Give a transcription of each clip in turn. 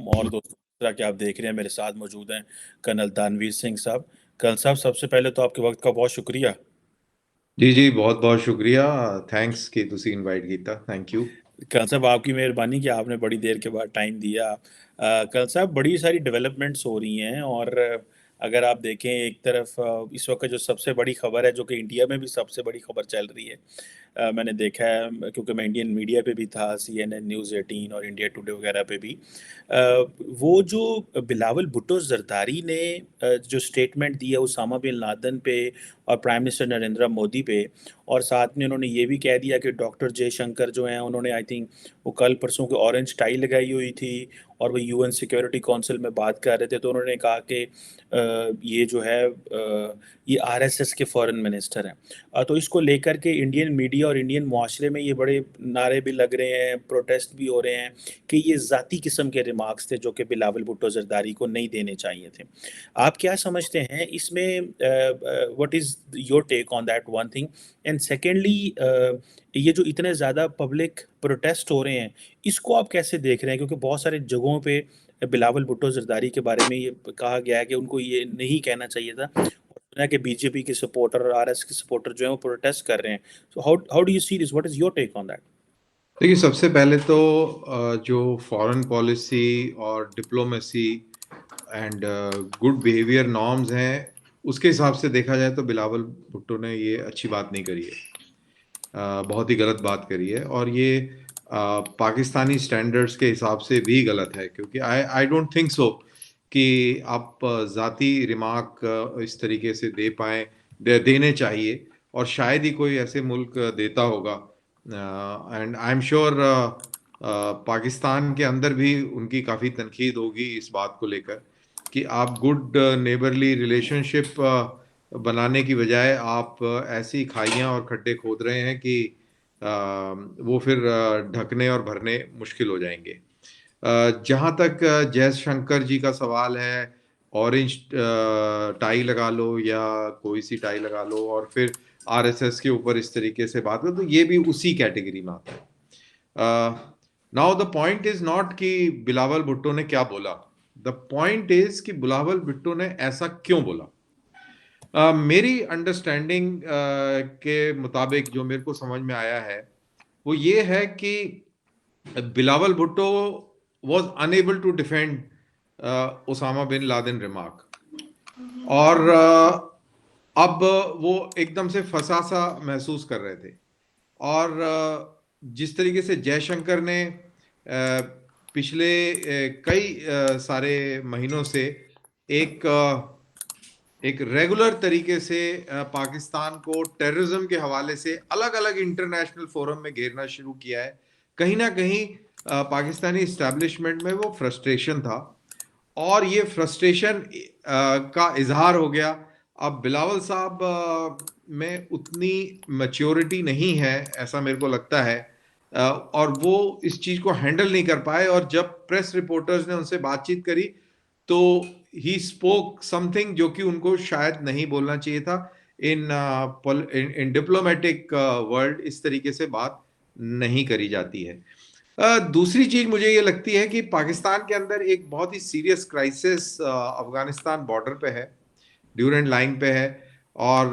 तमाम और दोस्तों जैसा कि आप देख रहे हैं मेरे साथ मौजूद हैं कर्नल दानवीर सिंह साहब। कर्नल साहब, सबसे पहले तो आपके वक्त का बहुत शुक्रिया। जी जी, बहुत बहुत शुक्रिया। थैंक्स कि ਤੁਸੀਂ ਇਨਵਾਈਟ ਕੀਤਾ। Thank you. कर्नल साहब, आपकी मेहरबानी कि आपने बड़ी देर के बाद टाइम दिया। कर्नल साहब, बड़ी सारी डेवलपमेंट्स हो रही हैं और अगर आप देखें एक तरफ इस वक्त जो सबसे बड़ी खबर है, जो कि इंडिया में भी सबसे बड़ी खबर चल रही है, मैंने देखा है क्योंकि मैं इंडियन मीडिया पे भी था, CNN न्यूज़ 18 और इंडिया टुडे वगैरह पे भी। वो जो बिलावल भुट्टो जरदारी ने जो स्टेटमेंट दी है उसामा बिन लादेन पे और प्राइम मिनिस्टर नरेंद्र मोदी पे, और साथ में उन्होंने ये भी कह दिया कि डॉक्टर जयशंकर जो हैं उन्होंने आई थिंक वो कल परसों को ऑरेंज टाई लगाई हुई थी और वो UN सिक्योरिटी काउंसिल में बात कर रहे थे, तो उन्होंने कहा कि ये जो है ये RSS के फॉरेन मिनिस्टर हैं। तो इसको लेकर के इंडियन मीडिया और इंडियन मुआशरे में ये बड़े नारे भी लग रहे हैं, प्रोटेस्ट भी हो रहे हैं कि ये ज़ाती किस्म के रिमार्क्स थे जो कि बिलावल भुट्टो जरदारी को नहीं देने चाहिए थे। आप क्या समझते हैं इसमें? What is your take on that one thing? And secondly, ये जो इतने ज़्यादा पब्लिक प्रोटेस्ट हो रहे हैं, इसको आप कैसे देख रहे हैं? क्योंकि बहुत सारे जगहों पे बिलावल भुट्टो जरदारी के बारे में ये कहा गया है कि उनको ये नहीं कहना चाहिए था, और सुना है कि BJP के सपोर्टर और RS के सपोर्टर जो हैं वो प्रोटेस्ट कर रहे हैं। So how how do you see this? What is your take on that? देखिए, सबसे पहले तो जो फॉरेन पॉलिसी और diplomacy and good behaviour norms हैं, उसके हिसाब से देखा जाए तो बिलावल भुट्टो ने ये अच्छी बात नहीं करी है। बहुत ही गलत बात करी है, और ये पाकिस्तानी स्टैंडर्ड्स के हिसाब से भी गलत है, क्योंकि आई आई डोंट थिंक सो कि आप ज़ाती रिमार्क इस तरीके से दे पाएँ, देने चाहिए, और शायद ही कोई ऐसे मुल्क देता होगा। And I am sure Pakistan के अंदर भी उनकी काफ़ी तनकीद होगी इस बात को लेकर कि आप गुड नेबरली रिलेशनशिप बनाने की बजाय आप ऐसी खाइयां और खड्डे खोद रहे हैं कि वो फिर ढकने और भरने मुश्किल हो जाएंगे। जहाँ तक जयशंकर जी का सवाल है, ऑरेंज टाई लगा लो या कोई सी टाई लगा लो और फिर RSS के ऊपर इस तरीके से बात करो, तो ये भी उसी कैटेगरी में आता है। Now the point is not कि बिलावल भुट्टो ने क्या बोला, द पॉइंट इज कि बिलावल भुट्टो ने ऐसा क्यों बोला। मेरी अंडरस्टैंडिंग के मुताबिक जो मेरे को समझ में आया है वो ये है कि Bilawal Bhutto was unable to defend Osama bin Laden remark, और अब वो एकदम से फंसा सा महसूस कर रहे थे। और जिस तरीके से जयशंकर ने पिछले कई सारे महीनों से एक एक रेगुलर तरीके से पाकिस्तान को टेररिज्म के हवाले से अलग अलग इंटरनेशनल फोरम में घेरना शुरू किया है, कहीं ना कहीं पाकिस्तानी इस्टेब्लिशमेंट में वो फ्रस्ट्रेशन था, और ये फ्रस्ट्रेशन का इजहार हो गया। अब बिलावल साहब में उतनी मैच्योरिटी नहीं है, ऐसा मेरे को लगता है, और वो इस चीज को हैंडल नहीं कर पाए, और जब प्रेस रिपोर्टर्स ने उनसे बातचीत करी तो ही स्पोक समथिंग जो कि उनको शायद नहीं बोलना चाहिए था। इन इन डिप्लोमेटिक वर्ल्ड इस तरीके से बात नहीं करी जाती है। दूसरी चीज मुझे ये लगती है कि पाकिस्तान के अंदर एक बहुत ही सीरियस क्राइसिस अफगानिस्तान बॉर्डर पे है, ड्यूरेंट लाइन पे है, और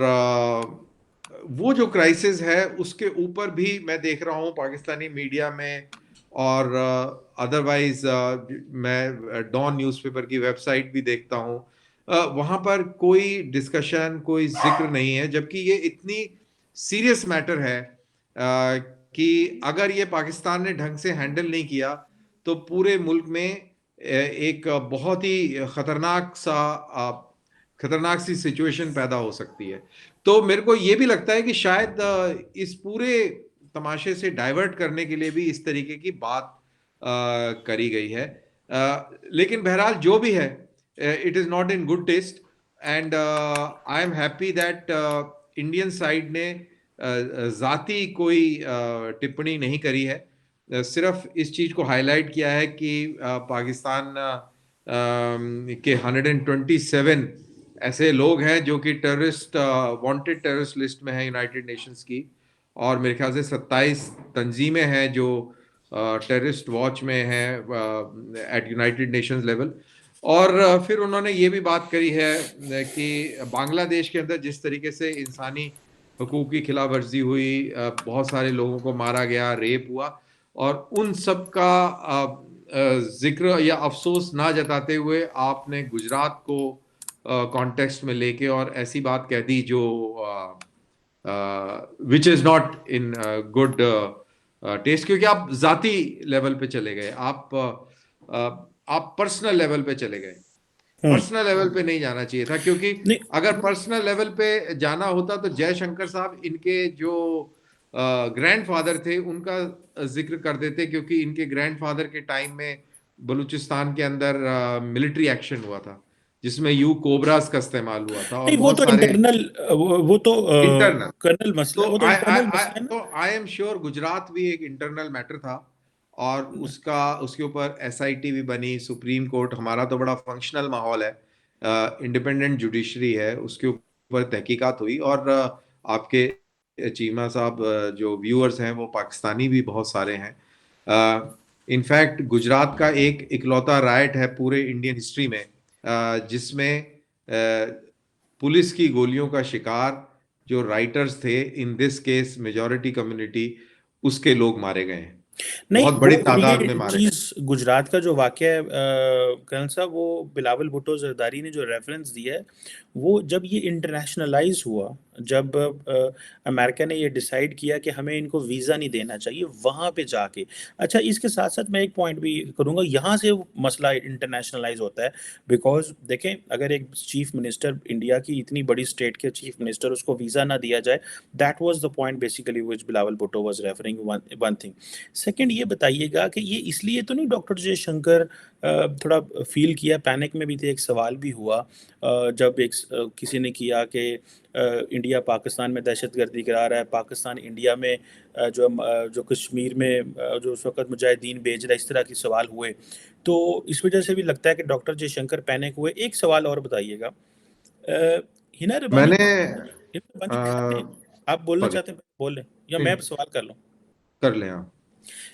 वो जो क्राइसिस है उसके ऊपर भी मैं देख रहा हूँ पाकिस्तानी मीडिया में, और अदरवाइज मैं डॉन न्यूज़पेपर की वेबसाइट भी देखता हूँ, वहाँ पर कोई डिस्कशन, कोई जिक्र नहीं है, जबकि ये इतनी सीरियस मैटर है कि अगर ये पाकिस्तान ने ढंग से हैंडल नहीं किया तो पूरे मुल्क में एक बहुत ही खतरनाक सी सिचुएशन पैदा हो सकती है। तो मेरे को ये भी लगता है कि शायद इस पूरे तमाशे से डाइवर्ट करने के लिए भी इस तरीके की बात करी गई है। लेकिन बहरहाल जो भी है, it is not in good taste, and I am happy that Indian side ने जाती कोई टिप्पणी नहीं करी है, सिर्फ इस चीज को हाईलाइट किया है कि पाकिस्तान के 127 ऐसे लोग हैं जो कि टेररिस्ट वांटेड टेररिस्ट लिस्ट में है यूनाइटेड नेशंस की, और मेरे ख्याल से 27 तंजीमें हैं जो टेररिस्ट वॉच में हैं एट यूनाइटेड नेशंस लेवल। और फिर उन्होंने ये भी बात करी है कि बांग्लादेश के अंदर जिस तरीके से इंसानी हुकूक की खिलाफ वर्जी हुई, बहुत सारे लोगों को मारा गया, रेप हुआ, और उन सब का जिक्र या अफसोस ना जताते हुए आपने गुजरात को कॉन्टेक्स्ट में लेके और ऐसी बात कह दी जो which is not in good taste, क्योंकि आप जाती लेवल पे चले गए, आप पर्सनल लेवल पे चले गए। पर्सनल लेवल पे नहीं जाना चाहिए था, क्योंकि नहीं अगर पर्सनल लेवल पे जाना होता तो जयशंकर साहब इनके जो ग्रैंडफादर थे उनका जिक्र कर देते, क्योंकि इनके ग्रैंडफादर के टाइम में बलूचिस्तान के अंदर मिलिट्री एक्शन हुआ था जिसमें यू कोबरास का इस्तेमाल हुआ था, और नहीं, वो बहुत तो सारे इंटरनल, वो तो इंटरनल। कर्नल मसला, तो वो तो इंटरनल मसला है ना। आई एम श्योर गुजरात भी एक इंटरनल मैटर था, और उसके ऊपर एसआईटी भी बनी, सुप्रीम कोर्ट, हमारा तो बड़ा फंक्शनल माहौल है, इंडिपेंडेंट जुडिशरी है, उसके ऊपर तहकीकात हुई। और आपके चीमा साहब, जो व्यूअर्स हैं वो पाकिस्तानी भी बहुत सारे हैं। इनफैक्ट गुजरात का एक इकलौता राइट है पूरे इंडियन हिस्ट्री में जिसमें पुलिस की गोलियों का शिकार जो राइटर्स थे, in this case majority community, उसके लोग मारे गए हैं, नहीं, बहुत बड़ी वो तादाद में ये मारे गए। चीज गुजरात का जो वाकया है करण साहब, वो बिलावल भुट्टो जरदारी ने जो रेफरेंस दिया है, वो जब ये इंटरनेशनलाइज हुआ, जब अमेरिका ने ये डिसाइड किया कि हमें इनको वीज़ा नहीं देना चाहिए वहाँ पे जाके। अच्छा, इसके साथ साथ मैं एक पॉइंट भी करूँगा, यहाँ से वो मसला इंटरनेशनलाइज होता है। बिकॉज देखें, अगर एक चीफ मिनिस्टर, इंडिया की इतनी बड़ी स्टेट के चीफ मिनिस्टर, उसको वीज़ा ना दिया जाए, that was the point basically which Bilawal Bhutto was referring, one thing. Second, ये बताइएगा कि ये इसलिए तो नहीं डॉक्टर जयशंकर थोड़ा फील किया, पैनिक में भी थे, एक सवाल भी हुआ जब किसी ने किया कि इंडिया पाकिस्तान में दहशतगर्दी करा रहा है, पाकिस्तान इंडिया में जो कश्मीर में जो उस वक्त मुजाहिदीन भेज रहा है, इस तरह के सवाल हुए। तो इस वजह से भी लगता है कि डॉक्टर जयशंकर पैनिक हुए। एक सवाल और बताइएगा, हिना रबानी, मैंने हिना रबानी खर ने, आप बोलना सॉरी, चाहते हैं बोलें या मैं सवाल कर लूँ? कर लें आप।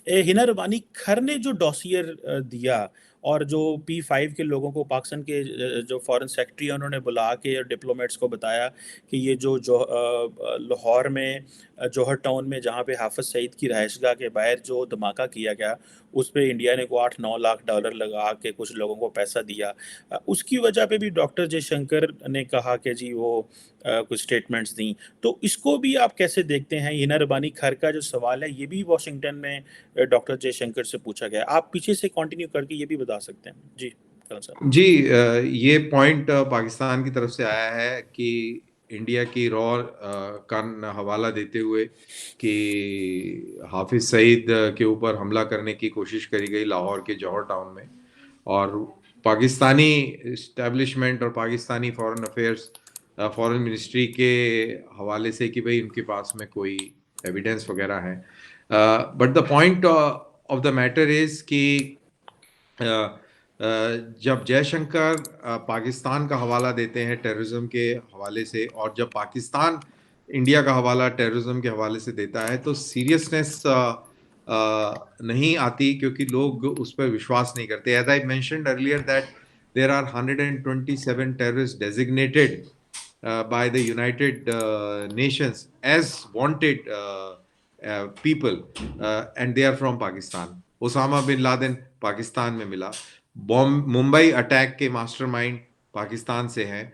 हिना रबानी खर ने जो डॉसियर दिया, और जो P5 के लोगों को, पाकिस्तान के जो फॉरेन सेक्रेटरी है, उन्होंने बुला के डिप्लोमेट्स को बताया कि ये जो लाहौर में जौहर टाउन में जहाँ पे हाफिज सईद की रहायशगाह के बाहर जो धमाका किया गया, उस पे इंडिया ने को $8-9 लाख लगा के कुछ लोगों को पैसा दिया। उसकी वजह पे भी डॉक्टर जयशंकर ने कहा कि जी वो कुछ स्टेटमेंट्स दी। तो इसको भी आप कैसे देखते हैं? हिना रबानी खर का जो सवाल है, ये भी वॉशिंगटन में डॉक्टर जयशंकर से पूछा गया। आप पीछे से कंटिन्यू करके ये भी बता सकते हैं जी करण साहब। जी, ये पॉइंट पाकिस्तान की तरफ से आया है कि इंडिया की रॉ का हवाला देते हुए कि हाफिज सईद के ऊपर हमला करने की कोशिश करी गई लाहौर के जौहर टाउन में, और पाकिस्तानी इस्टेब्लिशमेंट और Pakistani foreign affairs, foreign ministry के हवाले से कि भाई उनके पास में कोई एविडेंस वगैरह है। But the point of the matter is कि जब जयशंकर पाकिस्तान का हवाला देते हैं टेररिज्म के हवाले से, और जब पाकिस्तान इंडिया का हवाला टेररिज्म के हवाले से देता है, तो सीरियसनेस नहीं आती, क्योंकि लोग उस पर विश्वास नहीं करते। As I mentioned earlier that there are 127 terrorist designated by the United Nations as wanted people, and they are from Pakistan. Osama bin Laden Pakistan में मिला, मुंबई अटैक के मास्टरमाइंड पाकिस्तान से हैं,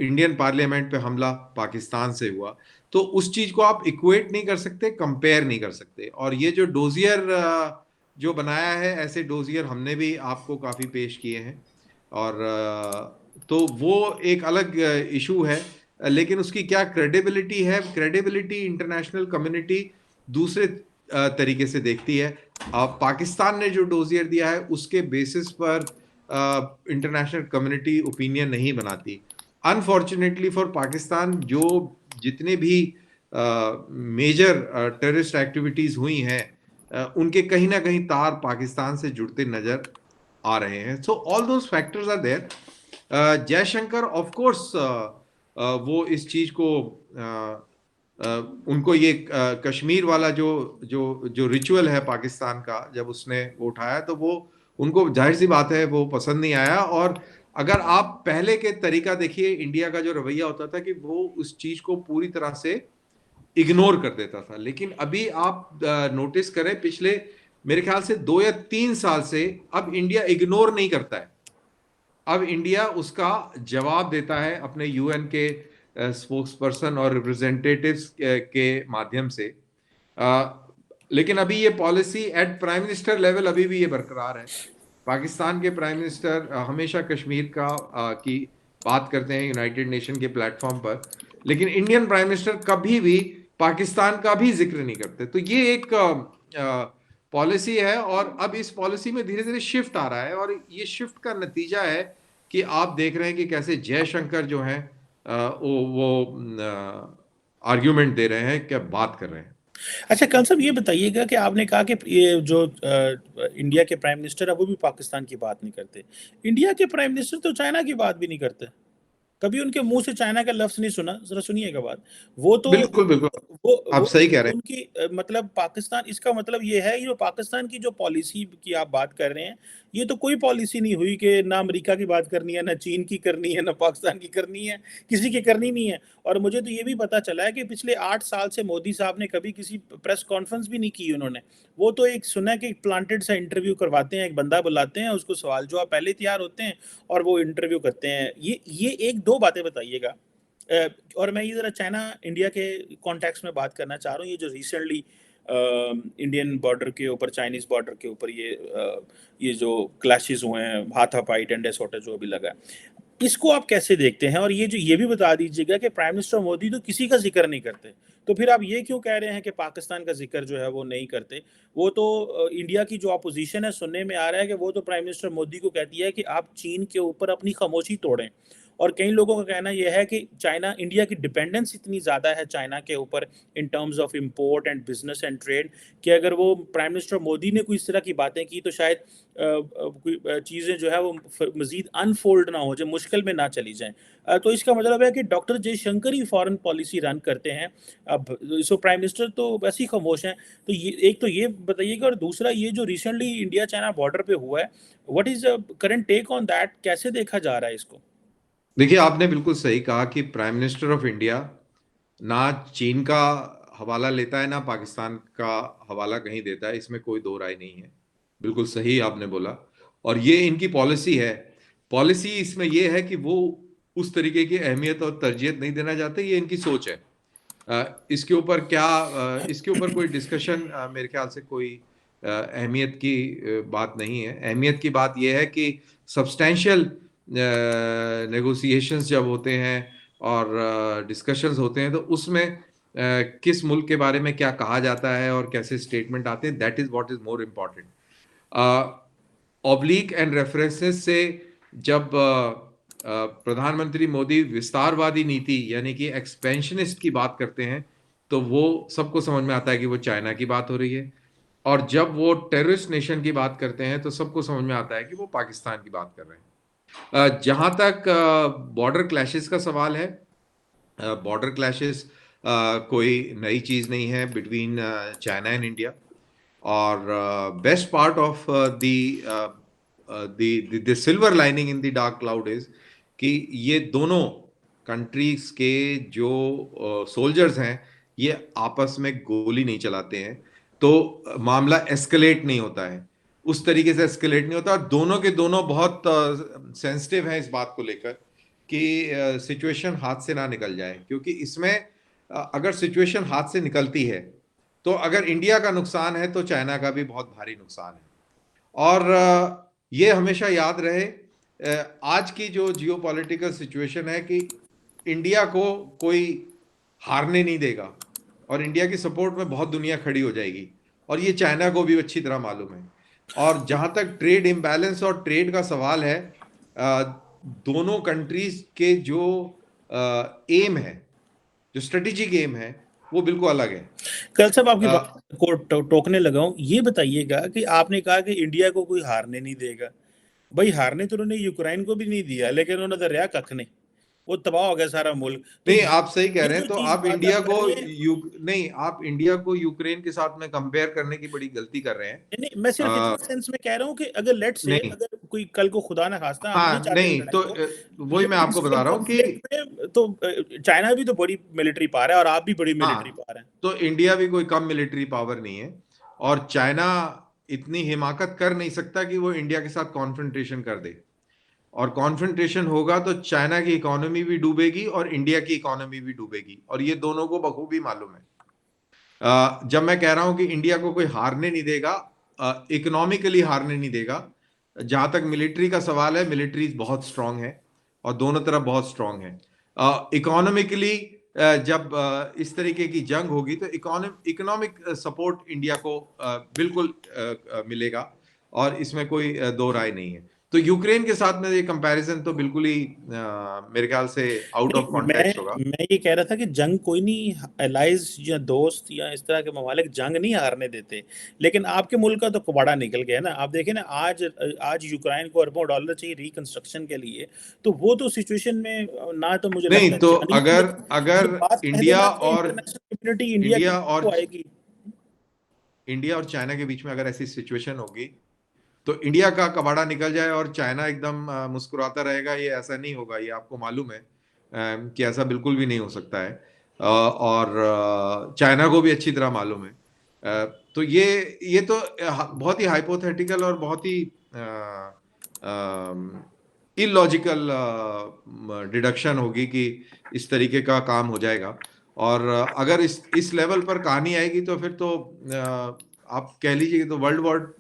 इंडियन पार्लियामेंट पे हमला पाकिस्तान से हुआ। तो उस चीज को आप इक्वेट नहीं कर सकते, कंपेयर नहीं कर सकते। और ये जो डोजियर जो बनाया है, ऐसे डोजियर हमने भी आपको काफी पेश किए हैं, और तो वो एक अलग इशू है, लेकिन उसकी क्या क्रेडिबिलिटी है? क्रेडिबिलिटी इंटरनेशनल कम्युनिटी दूसरे तरीके से देखती है। पाकिस्तान ने जो डोजियर दिया है उसके बेसिस पर इंटरनेशनल कम्युनिटी ओपिनियन नहीं बनाती। अनफॉर्चुनेटली फॉर पाकिस्तान, जो जितने भी मेजर टेररिस्ट एक्टिविटीज हुई हैं, उनके कहीं ना कहीं तार पाकिस्तान से जुड़ते नजर आ रहे हैं। So all those factors are there. Jaishankar of course वो इस चीज को उनको ये कश्मीर वाला जो जो जो रिचुअल है पाकिस्तान का, जब उसने वो उठाया तो वो उनको जाहिर सी बात है वो पसंद नहीं आया। और अगर आप पहले के तरीका देखिए, इंडिया का जो रवैया होता था कि वो उस चीज को पूरी तरह से इग्नोर कर देता था। लेकिन अभी आप नोटिस करें, पिछले मेरे ख्याल से 2 या 3 साल से अब इंडिया इग्नोर नहीं करता है। अब इंडिया उसका जवाब देता है अपने यूएन के स्पोक्स पर्सन और रिप्रेजेंटेटिव्स के माध्यम से। लेकिन अभी ये policy at prime minister level अभी भी ये बरकरार है। पाकिस्तान के प्राइम मिनिस्टर हमेशा कश्मीर की बात करते हैं यूनाइटेड नेशन के प्लेटफॉर्म पर, लेकिन इंडियन प्राइम मिनिस्टर कभी भी पाकिस्तान का भी जिक्र नहीं करते। तो ये एक पॉलिसी है, और अब इस पॉलिसी में धीरे धीरे शिफ्ट आ रहा है, और ये शिफ्ट का नतीजा है कि आप देख रहे हैं कि कैसे जयशंकर जो हैं वो आर्ग्यूमेंट दे रहे हैं, क्या बात कर रहे हैं। अच्छा कल साहब ये बताइएगा कि आपने कहा कि ये जो इंडिया के प्राइम मिनिस्टर है वो भी पाकिस्तान की बात नहीं करते। इंडिया के प्राइम मिनिस्टर तो चाइना की बात भी नहीं करते। कभी उनके मुंह से चाइना का लफ्ज नहीं सुना। जरा सुनिएगा बात। वो तो बिल्कुल बिल्कुल, आप वो सही कह रहे हैं। उनकी मतलब पाकिस्तान, इसका मतलब ये है ये पाकिस्तान की जो पॉलिसी की आप बात कर रहे हैं, ये तो कोई पॉलिसी नहीं हुई कि ना अमेरिका की बात करनी है, ना चीन की करनी है, ना पाकिस्तान की करनी है, किसी की करनी नहीं है। और मुझे तो ये भी पता चला है कि पिछले 8 साल से मोदी साहब ने कभी किसी प्रेस कॉन्फ्रेंस भी नहीं की उन्होंने। वो तो एक सुना कि प्लांटेड सा इंटरव्यू करवाते हैं, एक बंदा बुलाते हैं, उसको सवाल जवाब पहले तैयार होते हैं और वो इंटरव्यू करते हैं। ये एक दो बातें बताइएगा। और मैं ये ज़रा चाइना इंडिया के कॉन्टेक्स्ट में बात करना चाह रहा हूँ। ये जो रिसेंटली इंडियन बॉर्डर के ऊपर, चाइनीज़ बॉर्डर के ऊपर ये जो क्लैशेस हुए हैं, हाथापाई, डंडे सोटे जो भी लगा है, इसको आप कैसे देखते हैं? और ये भी बता दीजिएगा कि प्राइम मिनिस्टर मोदी तो किसी का जिक्र नहीं करते, तो फिर आप ये क्यों कह रहे हैं कि पाकिस्तान का जिक्र जो है वो नहीं करते? वो तो इंडिया की जो अपोजिशन है, सुनने में आ रहा है कि वो तो प्राइम मिनिस्टर मोदी को कहती है कि आप चीन के ऊपर अपनी खामोशी तोड़ें। और कई लोगों का कहना यह है कि चाइना, इंडिया की डिपेंडेंस इतनी ज़्यादा है चाइना के ऊपर in terms of import and business and trade, कि अगर वो प्राइम मिनिस्टर मोदी ने कोई इस तरह की बातें की तो शायद कोई चीज़ें जो है वो मज़ीद अनफोल्ड ना हो जाए, मुश्किल में ना चली जाएँ। तो इसका मतलब है कि डॉक्टर जयशंकर ही फॉरेन पॉलिसी रन करते हैं। अब सो प्राइम मिनिस्टर तो वैसे ही खामोश हैं। तो ये एक तो ये बताइएगा, और दूसरा ये जो रिसेंटली इंडिया चाइना बॉर्डर पे हुआ है, what is the current take on that? कैसे देखा जा रहा है इसको? देखिए, आपने बिल्कुल सही कहा कि प्राइम मिनिस्टर ऑफ इंडिया ना चीन का हवाला लेता है, ना पाकिस्तान का हवाला कहीं देता है, इसमें कोई दो राय नहीं है। बिल्कुल सही आपने बोला, और ये इनकी पॉलिसी है। पॉलिसी इसमें ये है कि वो उस तरीके की अहमियत और तरजीहत नहीं देना चाहते, ये इनकी सोच है। इसके ऊपर कोई डिस्कशन मेरे ख्याल से कोई अहमियत की बात नहीं है। अहमियत की बात यह है कि सब्सटेंशियल नेगोशिएशंस जब होते हैं और डिस्कशंस होते हैं, तो उसमें किस मुल्क के बारे में क्या कहा जाता है और कैसे स्टेटमेंट आते हैं, that is what is more important. Oblique and references से जब प्रधानमंत्री मोदी विस्तारवादी नीति यानी कि एक्सपेंशनिस्ट की बात करते हैं, तो वो सबको समझ में आता है कि वो चाइना की बात हो रही है। और जब वो टेररिस्ट नेशन की बात करते हैं, तो सबको समझ में आता है कि वो पाकिस्तान की बात कर रहे हैं। जहां तक बॉर्डर क्लैशेस का सवाल है, बॉर्डर क्लैशेस कोई नई चीज नहीं है बिटवीन चाइना एंड इंडिया। और best part of the silver lining in the dark cloud is कि ये दोनों कंट्रीज के जो सोल्जर्स हैं, ये आपस में गोली नहीं चलाते हैं, तो मामला एस्केलेट नहीं होता है, उस तरीके से एस्केलेट नहीं होता। और दोनों के दोनों बहुत सेंसिटिव हैं इस बात को लेकर कि सिचुएशन हाथ से ना निकल जाए, क्योंकि इसमें अगर सिचुएशन हाथ से निकलती है, तो अगर इंडिया का नुकसान है तो चाइना का भी बहुत भारी नुकसान है। और ये हमेशा याद रहे, आज की जो जियोपॉलिटिकल सिचुएशन है कि इंडिया को कोई हारने नहीं देगा, और इंडिया की सपोर्ट में बहुत दुनिया खड़ी हो जाएगी, और ये चाइना को भी अच्छी तरह मालूम है। और जहां तक ट्रेड इम्बैलेंस और ट्रेड का सवाल है, दोनों कंट्रीज के जो एम है, जो स्ट्रेटेजिक एम है, वो बिल्कुल अलग है। कल साहब आपकी बात को टोकने लगा हूं। ये बताइएगा कि आपने कहा कि इंडिया को कोई हारने नहीं देगा। भाई हारने तो उन्होंने यूक्रेन को भी नहीं दिया, लेकिन उन्होंने तो रहा कख नहीं। वो तबाह हो गया सारा मुल्क। तो नहीं, आप सही कह ये रहे जो हैं। तो चीज आप बात इंडिया आप कर को रहे हैं, नहीं, आप इंडिया को यूक्रेन के साथ में कंपेयर करने की बड़ी गलती कर रहे हैं। नहीं, मैं सिर्फ इतने सेंस में कह रहा हूँ कि अगर लेट से, नहीं, अगर कोई कल को खुदा ना खास्ता, हम नहीं हाँ, चाहते इस नहीं लड़ाई तो को, वही मैं लेकिन आपको इस बता रहा हूँ कि कॉन्फ्लिक्ट में तो चाइना भी तो बड़ी मिलिट्री पावर है और आप भी बड़ी मिलिट्री हाँ, पावर है। तो इंडिया भी कोई कम मिलिट्री पावर नहीं है, और चाइना इतनी हिमाकत कर नहीं सकता कि वो इंडिया के साथ कॉन्फ्रंटेशन कर दे। और कॉन्फ्रंटेशन होगा तो चाइना की इकोनॉमी भी डूबेगी और इंडिया की इकोनॉमी भी डूबेगी, और ये दोनों को बखूबी मालूम है। जब मैं कह रहा हूं कि इंडिया को कोई हारने नहीं देगा, इकोनॉमिकली हारने नहीं देगा। जहां तक मिलिट्री का सवाल है, मिलिट्री बहुत स्ट्रांग है और दोनों तरफ बहुत स्ट्रांग है। इकोनॉमिकली जब इस तरीके की जंग होगी तो इकोनॉमिक सपोर्ट इंडिया को बिल्कुल मिलेगा, और इसमें कोई दो राय नहीं है। तो यूक्रेन के साथ में ये कंपैरिजन तो बिल्कुल ही मेरे ख्याल से आउट नहीं, ऑफ मैं कॉन्टेक्स्ट होगा। मैं ये कह रहा था कि जंग कोई नहीं, एलाइज या दोस्त या इस तरह के ममालिक जंग नहीं हारने देते। लेकिन आपके मुल्क का तो कबाड़ा निकल गया ना। आप देखें ना, आज आज यूक्रेन को अरबों डॉलर चाहिए रिकंस्ट्रक्शन के लिए, तो वो तो सिचुएशन में ना तो मुझे नहीं, लगता है तो जानी अगर चाहिए। अगर ये बात कह इंडिया देना कि और इंटरनेशनल कम्युनिटी इंडिया की इंडिया मदद और को आएगी। इंडिया और चाइना के बीच में अगर ऐसी सिचुएशन होगी, तो इंडिया का कबाड़ा निकल जाए और चाइना एकदम मुस्कुराता रहेगा, ये ऐसा नहीं होगा। ये आपको मालूम है कि ऐसा बिल्कुल भी नहीं हो सकता है। और चाइना को भी अच्छी तरह मालूम है। तो ये तो बहुत ही हाइपोथेटिकल और बहुत ही इलॉजिकल डिडक्शन होगी कि इस तरीके का काम हो जाएगा। और अगर इस लेवल पर कहानी आएगी तो फिर तो आप कह लीजिए तो वर्ल्ड वॉर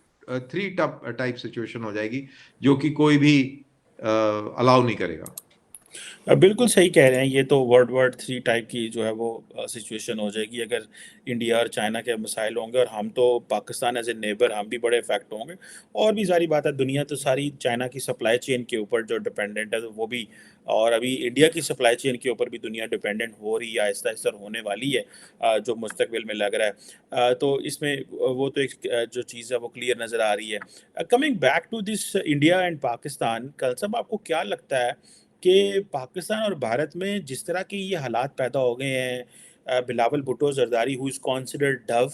3 टाइप सिचुएशन हो जाएगी, जो कि कोई भी अलाउ नहीं करेगा। बिल्कुल सही कह रहे हैं। ये तो वर्ल्ड वॉर 3 टाइप की जो है वो सिचुएशन हो जाएगी अगर इंडिया और चाइना के मसाइल होंगे, और हम तो पाकिस्तान एज ए नेबर हम भी बड़े इफेक्ट होंगे। और भी सारी बात है, दुनिया तो सारी चाइना की सप्लाई चेन के ऊपर जो डिपेंडेंट है, तो वो भी, और अभी इंडिया की सप्लाई चेन के ऊपर भी दुनिया डिपेंडेंट हो रही है, आहिस्ता आहिस्ता होने वाली है, जो मुस्तकबिल में लग रहा है। तो इसमें वो तो एक जो चीज़ है वो क्लियर नज़र आ रही है। Coming back to this India and Pakistan, कल सब आपको क्या लगता है कि पाकिस्तान और भारत में जिस तरह के ये हालात पैदा हो गए हैं, Bilawal Bhutto Zardari who is considered Dove,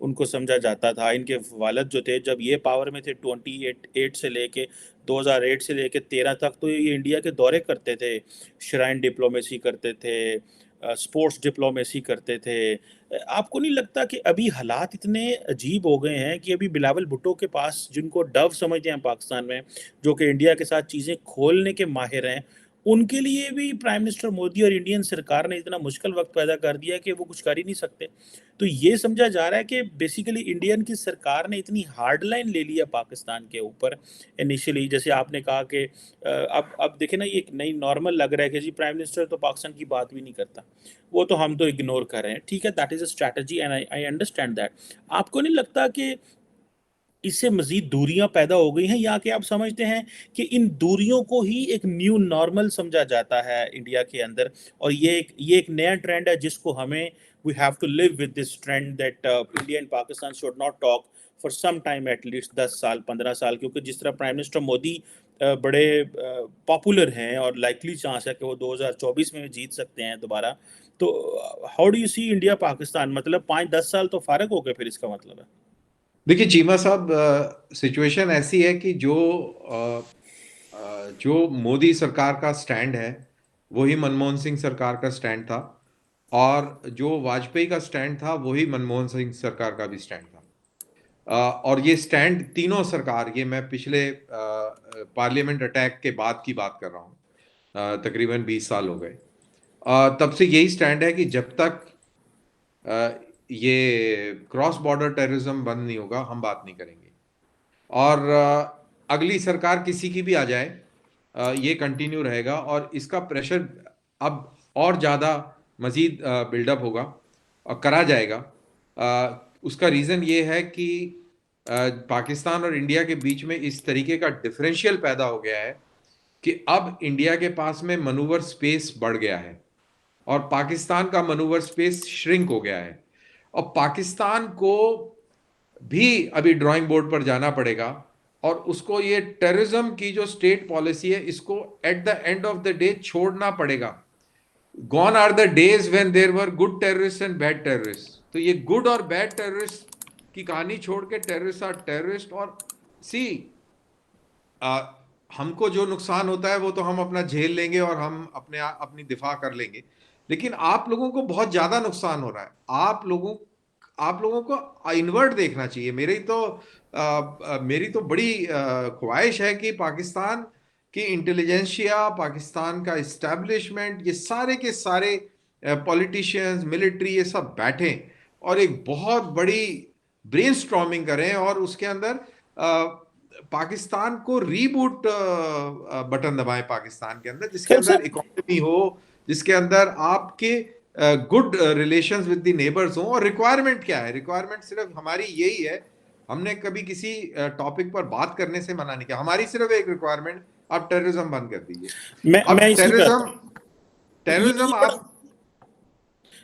उनको समझा जाता था, इनके वालिद जो थे जब ये पावर में थे 28 से लेके 2008 से लेके 13 तक, तो ये इंडिया के दौरे करते थे, श्राइन डिप्लोमेसी करते थे, स्पोर्ट्स डिप्लोमेसी करते थे। आपको नहीं लगता कि अभी हालात इतने अजीब हो गए हैं कि अभी बिलावल भुट्टो के पास, जिनको डव समझते हैं पाकिस्तान में, जो कि इंडिया के साथ चीज़ें खोलने के माहिर हैं, उनके लिए भी प्राइम मिनिस्टर मोदी और इंडियन सरकार ने इतना मुश्किल वक्त पैदा कर दिया कि वो कुछ कर ही नहीं सकते। तो ये समझा जा रहा है कि बेसिकली इंडियन की सरकार ने इतनी हार्ड लाइन ले लिया पाकिस्तान के ऊपर इनिशियली, जैसे आपने कहा कि अब देखें ना, ये एक नई नॉर्मल लग रहा है कि जी प्राइम मिनिस्टर तो पाकिस्तान की बात भी नहीं करता, वो तो हम तो इग्नोर कर रहे हैं। ठीक है, that is a strategy and I understand that. आपको नहीं लगता कि इससे मज़ीद दूरियां पैदा हो गई हैं, या कि आप समझते हैं कि इन दूरियों को ही एक न्यू नॉर्मल समझा जाता है इंडिया के अंदर, और ये एक नया ट्रेंड है जिसको हमें, we have to live with this trend that India and Pakistan should not talk for some time, at least 10 साल 15 साल, क्योंकि जिस तरह प्राइम मिनिस्टर मोदी बड़े पॉपुलर हैं और लाइकली चांस है कि वो 2024 में भी जीत सकते हैं दोबारा। तो how do you see India Pakistan, मतलब 5-10 साल तो फारग हो गए फिर, इसका मतलब है। देखिए चीमा साहब, सिचुएशन ऐसी है कि जो मोदी सरकार का स्टैंड है वही मनमोहन सिंह सरकार का स्टैंड था, और जो वाजपेयी का स्टैंड था वही मनमोहन सिंह सरकार का भी स्टैंड था। और ये स्टैंड तीनों सरकार, ये मैं पिछले पार्लियामेंट अटैक के बाद की बात कर रहा हूँ, तकरीबन 20 साल हो गए। तब से यही स्टैंड है कि जब तक ये क्रॉस बॉर्डर टेररिज्म बंद नहीं होगा, हम बात नहीं करेंगे। और अगली सरकार किसी की भी आ जाए, ये कंटिन्यू रहेगा, और इसका प्रेशर अब और ज़्यादा मजीद बिल्डअप होगा और करा जाएगा। उसका रीज़न ये है कि पाकिस्तान और इंडिया के बीच में इस तरीके का डिफरेंशियल पैदा हो गया है कि अब इंडिया के पास में मनूवर स्पेस बढ़ गया है और पाकिस्तान का मनूवर स्पेस श्रिंक हो गया है। और पाकिस्तान को भी अभी ड्राइंग बोर्ड पर जाना पड़ेगा और उसको ये टेररिज्म की जो स्टेट पॉलिसी है इसको at the end of the day छोड़ना पड़ेगा। Gone are the days when there were good terrorist and bad terrorist. तो ये गुड और बैड टेररिस्ट की कहानी छोड़ के टेररिस्ट आर टेररिस्ट। और सी, हमको जो नुकसान होता है वो तो हम अपना झेल लेंगे और हम अपनी दिफा कर लेंगे, लेकिन आप लोगों को बहुत ज्यादा नुकसान हो रहा है। आप लोगों को इनवर्ट देखना चाहिए। मेरी तो बड़ी ख्वाहिश है कि पाकिस्तान की इंटेलिजेंसिया, पाकिस्तान का इस्टेब्लिशमेंट, ये सारे के सारे पॉलिटिशियंस, मिलिट्री, ये सब बैठें और एक बहुत बड़ी ब्रेनस्टॉर्मिंग करें और उसके अंदर पाकिस्तान को रीबूट बटन दबाएं पाकिस्तान के अंदर, जिसके खैर अंदर साहब, इकोनॉमी हो, जिसके अंदर आपके good relations with the neighbours हो। और रिक्वायरमेंट क्या है? रिक्वायरमेंट सिर्फ हमारी यही है, हमने कभी किसी टॉपिक पर बात करने से मना नहीं किया। हमारी सिर्फ एक रिक्वायरमेंट, आप टेररिज्म बंद कर दीजिए। मैं अब इसी पे आता हूँ। टेररिज्म ये टेररिज्म बड़ा आप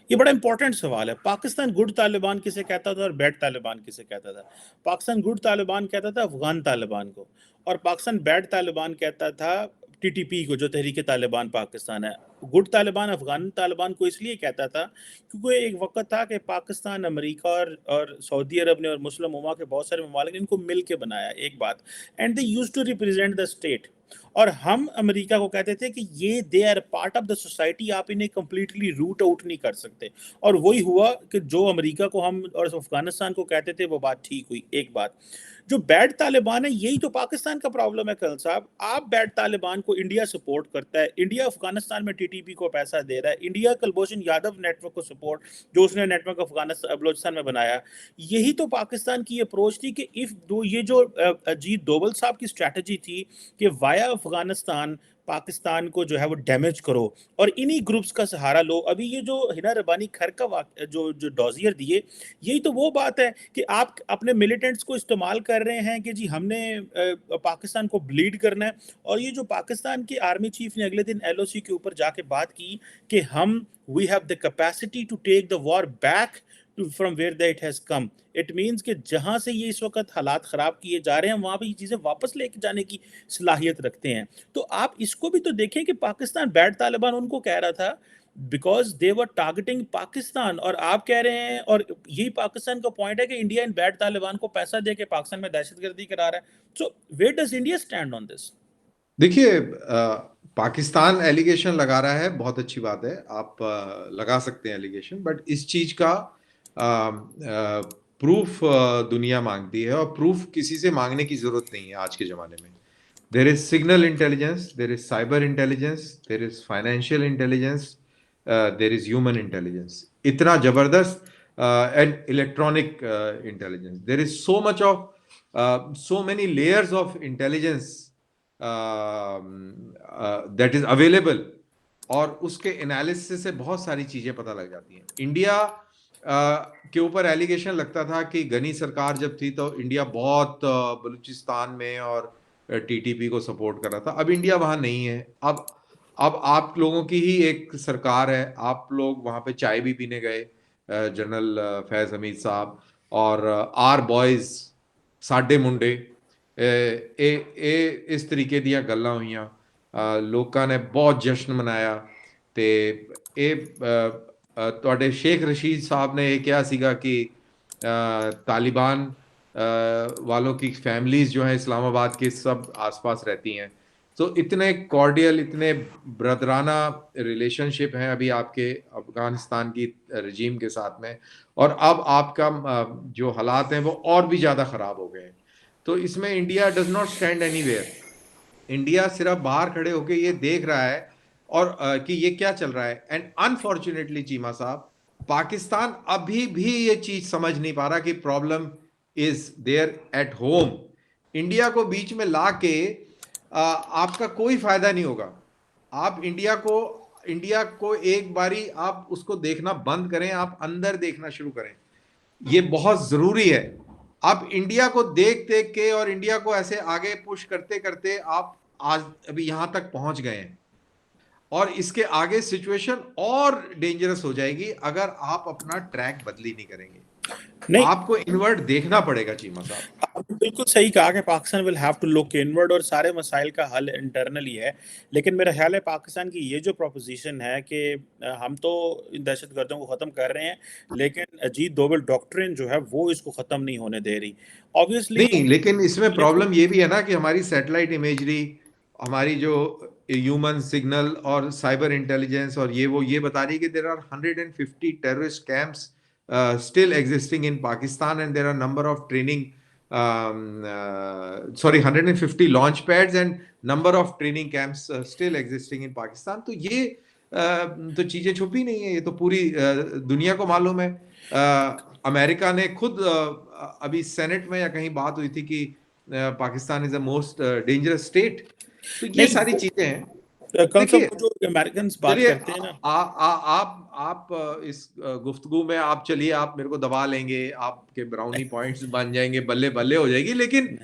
ये बड़ा इंपॉर्टेंट सवाल है। पाकिस्तान गुड तालिबान किसे कहता था और बैड तालिबान किसे कहता था? पाकिस्तान गुड तालिबान कहता था अफगान तालिबान को, और पाकिस्तान बैड तालिबान कहता था टीटीपी को, जो तहरीक तालिबान पाकिस्तान है। गुड तालिबान अफगान तालिबान को इसलिए कहता था क्योंकि एक वक्त था कि पाकिस्तान, अमेरिका और सऊदी अरब ने और मुस्लिम उम्मा के बहुत सारे ममालिक ने इनको मिल के बनाया, एक बात। And they use to represent the state. और हम अमेरिका को कहते थे कि ये they are part of the society, आप इन्हें कंप्लीटली रूट आउट नहीं कर सकते। और वही हुआ कि जो अमेरिका को हम और अफगानिस्तान को कहते थे वो बात ठीक हुई, एक बात। जो बैड तालिबान है, यही तो पाकिस्तान का प्रॉब्लम है। कल साहब, आप बैड तालिबान को इंडिया सपोर्ट करता है, इंडिया अफगानिस्तान में टीटीपी को पैसा दे रहा है, इंडिया कुलभूषण यादव नेटवर्क को सपोर्ट, जो उसने नेटवर्क अफगानिस्तान बलोचिस्तान में बनाया। यही तो पाकिस्तान की अप्रोच थी कि इफ दो ये जो अजीत डोवल साहब की स्ट्रैटेजी थी कि वाया अफगानिस्तान पाकिस्तान को जो है वो डैमेज करो और इन्हीं ग्रुप्स का सहारा लो। अभी ये जो हिना रब्बानी खर का जो जो डॉजियर दिए, यही तो वो बात है कि आप अपने मिलिटेंट्स को इस्तेमाल कर रहे हैं कि जी हमने पाकिस्तान को ब्लीड करना है। और ये जो पाकिस्तान के आर्मी चीफ ने अगले दिन एलओसी के ऊपर जाके बात की कि हम we have the capacity to take the war back to from where that it has come. It means कि जहां से ये इस वक्त हालात खराब किए जा रहे हैं वहां पे ये चीजें वापस लेके जाने की सलाहियत रखते हैं। तो आप इसको भी तो देखें कि पाकिस्तान बैड तालिबान उनको कह रहा था because they were targeting Pakistan, और आप कह रहे हैं, और यही पाकिस्तान का पॉइंट है कि इंडिया इन बैड तालिबान को पैसा दे के पाकिस्तान में दहशतगर्दी करा रहा है। So where does India stand on this? देखिए, पाकिस्तान एलिगेशन लगा रहा है, बहुत अच्छी बात है, आप लगा सकते हैं एलिगेशन, बट इस चीज का प्रूफ दुनिया मांगती है और प्रूफ किसी से मांगने की जरूरत नहीं है आज के जमाने में। There is signal intelligence, there is cyber intelligence, there is financial intelligence, there is human intelligence. इतना जबरदस्त and electronic intelligence, there is so much of so many layers of intelligence that is available, और उसके analysis से बहुत सारी चीजें पता लग जाती हैं। इंडिया के ऊपर एलिगेशन लगता था कि गनी सरकार जब थी तो इंडिया बहुत बलूचिस्तान में और टीटीपी को सपोर्ट कर रहा था। अब इंडिया वहां नहीं है। अब आप लोगों की ही एक सरकार है, आप लोग वहां पे चाय भी पीने गए, जनरल फैज हमीद साहब और आर बॉयज, साडे मुंडे, इस तरीके ਦੀਆਂ ਗੱਲਾਂ ਹੋਈਆਂ, ਲੋਕਾਂ ਨੇ ਬਹੁਤ ਜਸ਼ਨ ਮਨਾਇਆ। ਤੇ ਇਹ ਤੁਹਾਡੇ शेख रशीद साहब ने ये किया सीगा कि तालिबान वालों की फैमिलीज जो है इस्लामाबाद के सब आसपास रहती हैं। तो इतने कॉर्डियल, इतने ब्रदराना रिलेशनशिप हैं अभी आपके अफगानिस्तान की रजीम के साथ में, और अब आपका जो हालात हैं वो और भी ज़्यादा ख़राब हो गए हैं। तो इसमें India does not stand anywhere. India सिर्फ बाहर खड़े होकर ये देख रहा है और कि ये क्या चल रहा है। एंड अनफॉर्चुनेटली चीमा साहब, पाकिस्तान अभी भी ये चीज समझ नहीं पा रहा कि problem is there at home. India को बीच में ला के आपका कोई फायदा नहीं होगा। आप इंडिया को एक बारी आप उसको देखना बंद करें, आप अंदर देखना शुरू करें, ये बहुत जरूरी है। आप इंडिया को देख देख के और इंडिया को ऐसे आगे पुश करते करते आप आज अभी यहां तक पहुंच गए हैं, और इसके आगे सिचुएशन और डेंजरस हो जाएगी अगर आप अपना ट्रैक बदली नहीं करेंगे। नहीं, आपको इनवर्ट देखना पड़ेगा चीमा साहब। आपने बिल्कुल सही कहा कि Pakistan will have to look inward और सारे मसाइल का हल इंटरनली है। लेकिन मेरा ख्याल है पाकिस्तान की ये जो प्रोपोज़िशन है कि हम तो इन दहशतगर्दों को ख़त्म कर रहे हैं, लेकिन अजीत डोवल डॉक्ट्रिन जो है वो इसको ख़त्म नहीं होने दे रही। ऑब्वियसली नहीं, लेकिन इसमें लेकिन प्रॉब्लम ये भी है ना कि हमारी सैटेलाइट इमेजरी, हमारी जो ह्यूमन सिग्नल और साइबर इंटेलिजेंस और ये बता रही है कि there are 150 terrorist camps still existing in Pakistan and there are number of training, sorry, 150 launch pads and number of training camps still existing in Pakistan. तो ये तो चीजें छुपी नहीं है, ये तो पूरी दुनिया को मालूम है। अमेरिका ने खुद अभी सेनेट में या कहीं बात हुई थी कि Pakistan is the most dangerous state. तो ये नहीं सारी वो चीजें हैं। कल सब देखिए, वो जो अमेरिकन्स बात चलिए, करते हैं ना। आप इस गुफ्तगू में आप चलिए, आप मेरे को दबा लेंगे, आपके ब्राउनी पॉइंट्स बन जाएंगे, बल्ले बल्ले हो जाएगी, लेकिन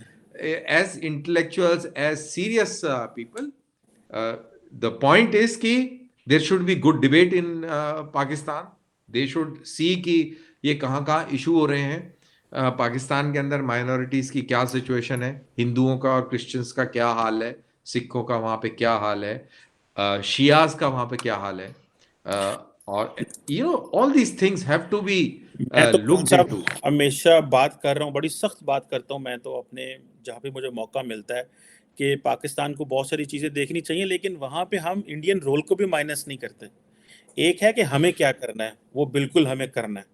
as intellectuals, as serious people, the point is कि there should be good debate in Pakistan. They should see कि ये कहाँ कहाँ इशू हो रहे हैं। पाकिस्तान के अंदर माइनॉरिटीज की क्या सिचुएशन है, हिंदुओं का और क्रिश्चियंस का क्या हाल है, सिखों का वहां पे क्या हाल है, शियाज का वहां पे क्या हाल है, और all these things have to be मैं तो खान लुक्ड साहब इनटू। हमेशा बात कर रहा हूँ, बड़ी सख्त बात करता हूँ मैं तो अपने, जहाँ पे मुझे मौका मिलता है कि पाकिस्तान को बहुत सारी चीज़ें देखनी चाहिए, लेकिन वहाँ पे हम इंडियन रोल को भी माइनस नहीं करते। एक है कि हमें क्या करना है, वो बिल्कुल हमें करना है।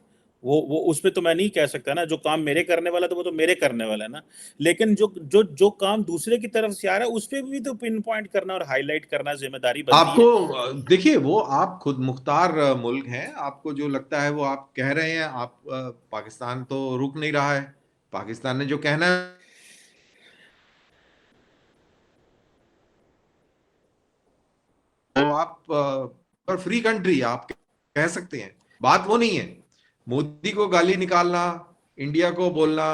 वो उसमें तो मैं नहीं कह सकता ना, जो काम मेरे करने वाला तो वो तो मेरे करने वाला है ना। लेकिन जो जो जो काम दूसरे की तरफ से आ रहा है उस पे भी तो पिन पॉइंट करना और हाईलाइट करना जिम्मेदारी बनती आपको है। देखिए, वो आप खुद मुख्तार मुल्क हैं, आपको जो लगता है वो आप कह रहे हैं। आप पाकिस्तान तो रुक नहीं रहा है, पाकिस्तान ने जो कहना है वो आप पर फ्री कंट्री आप कह सकते हैं। बात वो नहीं है। मोदी को गाली निकालना, इंडिया को बोलना,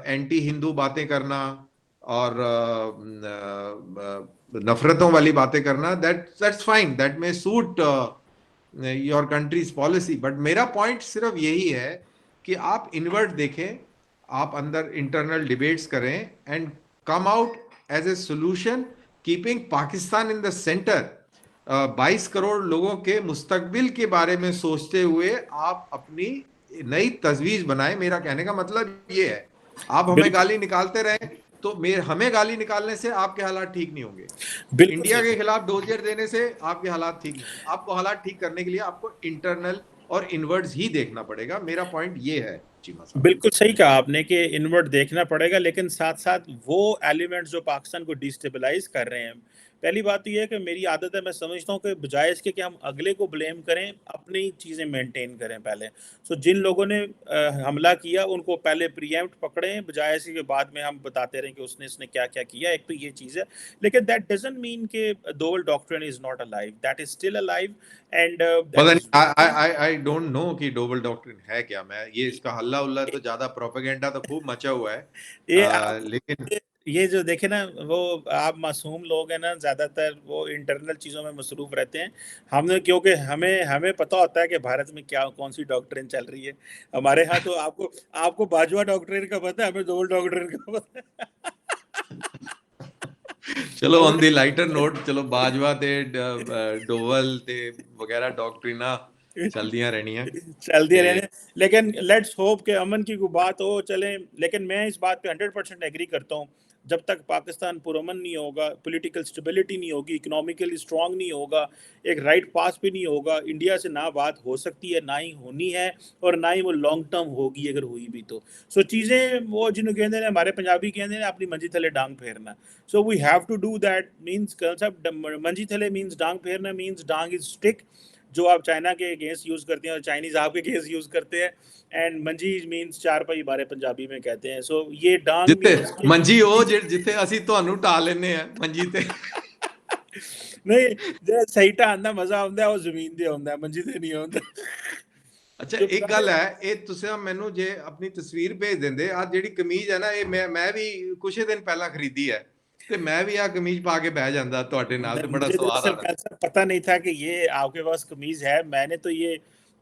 एंटी हिंदू बातें करना और नफरतों वाली बातें करना, that's fine, that may suit your country's policy. But मेरा पॉइंट सिर्फ यही है कि आप इनवर्ट देखें, आप अंदर इंटरनल डिबेट्स करें and come out as a solution, keeping Pakistan in the centre. 22 crore लोगों के मुस्तकबिल के बारे में सोचते हुए आप अपनी नई तजवीज बनाए। मेरा कहने का मतलब ये है, आप हमें बिल्कुल गाली निकालते रहे तो हमें गाली निकालने से आपके हालात ठीक नहीं होंगे, बिल्कुल इंडिया सही के कहा। खिलाफ डोजियर देने से आपके हालात ठीक नहीं होंगे। आपको हालात ठीक करने के लिए आपको इंटरनल और इनवर्ड्स ही देखना पड़ेगा। मेरा पॉइंट ये है चीमा साहब। बिल्कुल सही कहा आपने कि इनवर्ट देखना पड़ेगा, लेकिन साथ-साथ वो एलिमेंट्स जो पाकिस्तान को डिस्टेबलाइज़ कर रहे हैं। पहली बात तो ये है कि मेरी आदत है, मैं समझता हूँ कि बजाय इसके कि हम अगले को ब्लेम करें, अपनी चीज़ें मेंटेन करें पहले। सो जिन लोगों ने हमला किया उनको पहले प्रीएम्प्ट पकड़ें, बजाय इसके कि बाद में हम बताते रहें कि उसने क्या-क्या किया। एक तो ये चीज़ है। लेकिन दैट डज़न्ट मीन कि Doval doctrine is not alive, that is still alive and that पता इज़ नहीं, वर्किंग। आई डोंट नो कि डोबल डॉक्ट्रिन है क्या। मैं ये इसका हल्ला उल्ला तो ज्यादा प्रोपेगेंडा तो खूब मचा हुआ है, ये आप लेकिन ये जो देखे ना, वो आप मासूम लोग हैं ना, ज़्यादातर वो इंटरनल चीज़ों में मसरूफ़ रहते हैं। हमने क्योंकि हमें हमें पता होता है कि भारत में क्या कौन-सी डॉक्ट्रिन चल रही है। हमारे यहाँ तो आपको आपको बाजवा डॉक्ट्रिन का पता है, हमें डोल डॉक्ट्रिन का पता है। चलो ऑन डोल दी लाइटर नोट, चलो बाजवा ते डोवल ते वगैरह डॉक्ट्रिना चलदियां रहनियां। चलती ते रहने, लेकिन लेट्स होप कि अमन की कोई बात हो चले। लेकिन मैं इस बात पे 100% एग्री करता हूँ, जब तक पाकिस्तान पुरअमन नहीं होगा, पॉलिटिकल स्टेबिलिटी नहीं होगी, इकोनॉमिकली स्ट्रांग नहीं होगा, एक राइट पास पे नहीं होगा, इंडिया से ना बात हो सकती है, ना ही होनी है, और ना ही वो लॉन्ग टर्म होगी अगर हुई भी तो। सो चीज़ें वो जिन्हों कहते हैं, हमारे पंजाबी कहते हैं अपनी मंजी थले डांग फेरना। So we have to do that, means concept मंजी थले मीन्स डांग फेरना, मीन्स डांग इज स्टिक, जो आप चाइना के अगेंस्ट यूज़ करते हैं और चाइनीज़ आपके अगेंस्ट यूज़ करते हैं। एंड मंजी मीन्स चारपाई हमारे पंजाबी में कहते हैं। सो ये डांग जिथे मीन्स कि मंजी हो जिथे ਅਸੀਂ ਤੁਹਾਨੂੰ ਢਾ ਲੈਨੇ ਆ ਮੰਜੀ ਤੇ। नहीं, ਜਿਹੜਾ ਸਹੀ ਢਾਣ ਦਾ ਮਜ਼ਾ ਆਉਂਦਾ ਉਹ ਜ਼ਮੀਨ ਤੇ ਆਉਂਦਾ, ਮੰਜੀ ਤੇ ਨਹੀਂ ਆਉਂਦਾ। ਅੱਛਾ, ਜੋ ਇੱਕ ਪੁਰਾਣੇ ਗੱਲ ਹੈ, ਇਹ ਤੁਸੀਂ ਮੈਨੂੰ ਜੇ ਆਪਣੀ ਤਸਵੀਰ ਭੇਜ ਦਿੰਦੇ, ਆ ਜਿਹੜੀ ਕਮੀਜ਼ ਹੈ ਨਾ, ਇਹ ਮੈਂ ਵੀ ਕੁਛ ਹੀ ਦਿਨ ਪਹਿਲਾਂ ਖਰੀਦੀ ਹੈ, ਤੇ ਮੈਂ ਵੀ ਆ ਕਮੀਜ਼ ਪਾ ਕੇ ਬਹਿ ਜਾਂਦਾ ਤੁਹਾਡੇ ਨਾਲ, ਤੇ ਬੜਾ मुझे ਸਵਾद दरअसल आना। ऐसा पता नहीं था कि ये आपके पास कमीज है। मैंने तो ये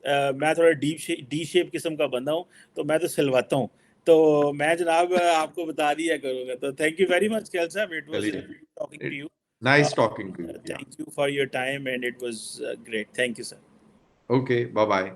मैं थोड़ा डी शेप किस्म का बंदा हूँ, तो मैं तो सिलवाता हूँ, तो मैं जनाब आपको बता दिया करूँगा। तो थैंक यू वेरी मच कैल साहब, इट वाज चलिए, talking to you. Nice talking to you. Yeah, thank you for your time and it was great. Thank you sir. Okay, bye bye.